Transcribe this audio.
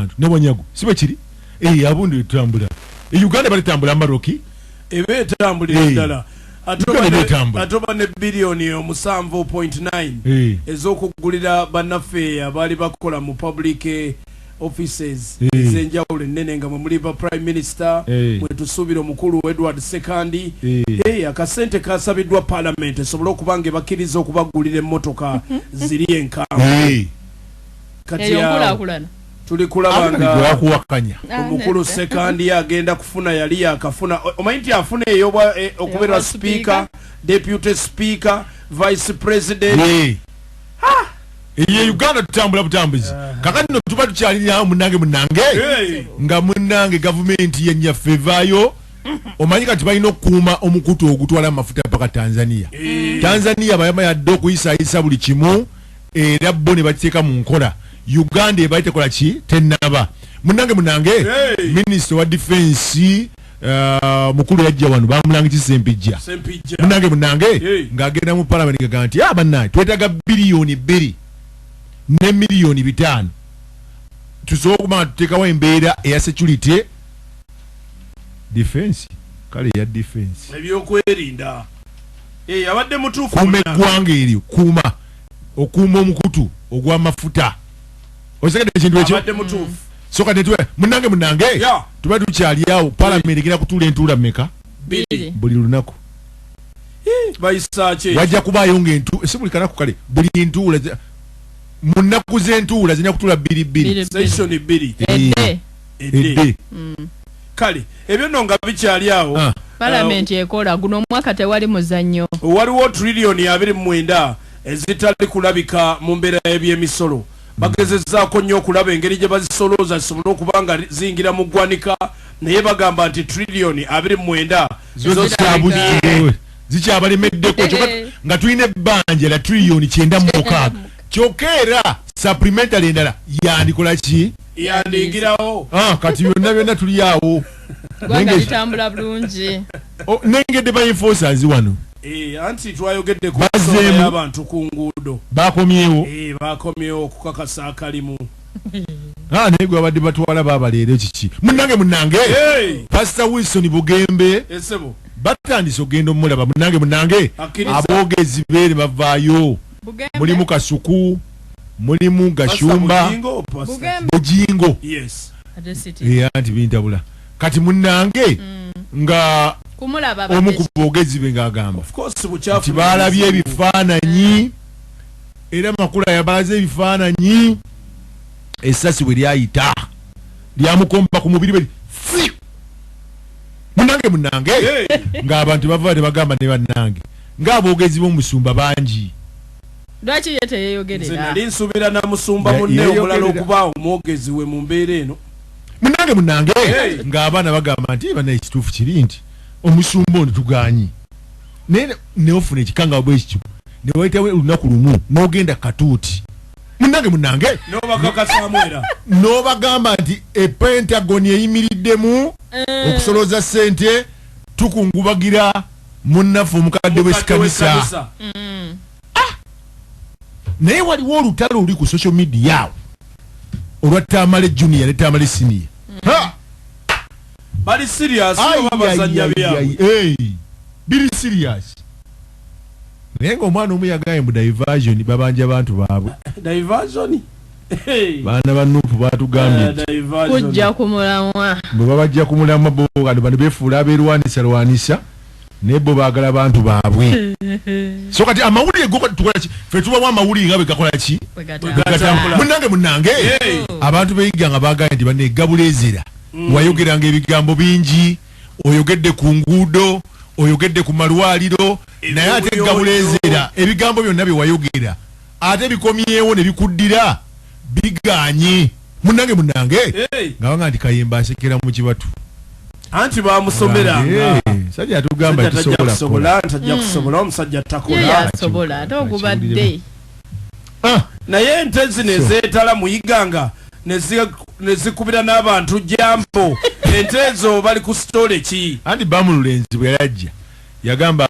abantu ne wanyago sibe kiri abundu etambula Uganda balitambula Rockie ebe etambulira ddala atoba ne bilioni 7.9 ezokugulira bannaffe abali bakola mu public offices ezenjawulo ennene nga muli ba prime minister mwetusuubira omukulu Edward Sekandi akasente kasabiddwa parliament esobole okubanga bakkiriza okubagulira emmotoka ziri enkambwe kati tuli kulabanga omukulu Sekandi agenda kufuna yali yakafuna omanyi nti afuna eyobwa okubeera speaker deputy speaker vice president Uganda tutambula butambuzi kakati no tuba tukyalira munange nga munange government yennyaffe evaayo omanyi kati balina okukuuma omukutu ogutwala amafuta paka Tanzania bayama yadde okuyisayisa buli kimu era bo ne bakiteeka mu nkola Uganda ebaite kola ki tennaba munange minister wa defense mukulu yajja wano bamulangiza Sempijja munange ng'agenda mu parliament ngagamba nti bannange twetaaga bilioni 2 ne milioni 5 tusobola okuba tuteekawo embeera eya security defense kale ya defense ebyokwerinda abadde mutuufu kuuma eggwanga eryo okuuma omukutu ogw'amafuta osekadde ekintu ekyo abadde mutuufu soka netwe munange tuba tukyali awo parliament egenda kutuula entuula mmeka buli lunaku bayisaache wajja kubaayo si buli kanaku kale buli ntuula mu nnaku z'entuula zirina kutuula 2 station 2 edde kale ebyo nno nga bikyali awo parliament ekola guno omwaka tewali muzannyo waliwo trillioni 29 ezitali kulabika mu mbeera y'ebyemisolo bagezezzaako nnyo okulaba engeri gye bazisolooza zisobole okuba nga ziyingira mu ggwanika naye bagamba nti trillioni 29 zo zikyabalemeddeko nga tulina ebbanja la trillioni 9.6 kyokka era supplementary endala yandikola ki yandingirawo kati byonna tuli awo gwanga litambula bulungi nengedde ba enforcers wano anti twayogedde ku abantu ku nguudo bakomyewo okukakasa akalimu naye gwe abadde batwala babaleero kiki munange Pastor Wilson Bugembe batandise ogenda omulaba munange aboogezi beere bavaayo mulimu Kasuku mulimu Gashumba Bujingo anti bintabula kati munange nga omu ku boogezi be ng'agamba nti baalabye ebifaananyi era makula yabalaze ebifaananyi essasi bwe lyayita lyamukomba ku mubiri bwe munange ng'abantu bava ne bagamba ne bannange ng'aboogezi b'omusumba bangi lwaki ye teyeeyogerera nali nsuubira na musumba munne omulala okuba omwogezi we mu mbeera eno munange ng'abaana bagamba nti bana ekituufu kiri nti omusumba ono tuganyi naye neofuna ekikanga bwe ekyo ne wayitawo olunaku lumu n'ogenda katuuti munange n'obagamba nti epentagon eyimiriddemu okusolooza ssente tukungubagira munnaffe omukadde w'esikanisa naye waliwo olutalo oli ku social media awo olwa Tamale junior ne Tamale senior bali serious babazanya byabwe biri serious naye ng'omwana omu yagaye mu diversion babanja abantu baabwe diversion baana banuupu batugambye kujja ku mulamwa bwe babajja ku mulamwa bano beefuula abeerwanisa naye bo baagala bantu baabwe so kati amawulire tukola ki ffe tubamu amawulire nga bwe gakola ki munange abantu beyiga nga baagaye nti banegabulezera wayogeranga ebigambo bingi oyogedde ku nguudo oyogedde ku malwaliro naye ate gabulezera ebigambo byonna bye wayogera ate bikomyewo ne bikuddira biganye munange nga wanga nti Kyemba asekera mu kibatu anti bamusomeranga sajja atugamba tajja kusobola omusajja takola ate ogubadde naye ente zino ezeetala muyiganga nezikubira n'abantu jambo ente ezo bali ku stole ki anti bamululenzi bwe yajja yagamba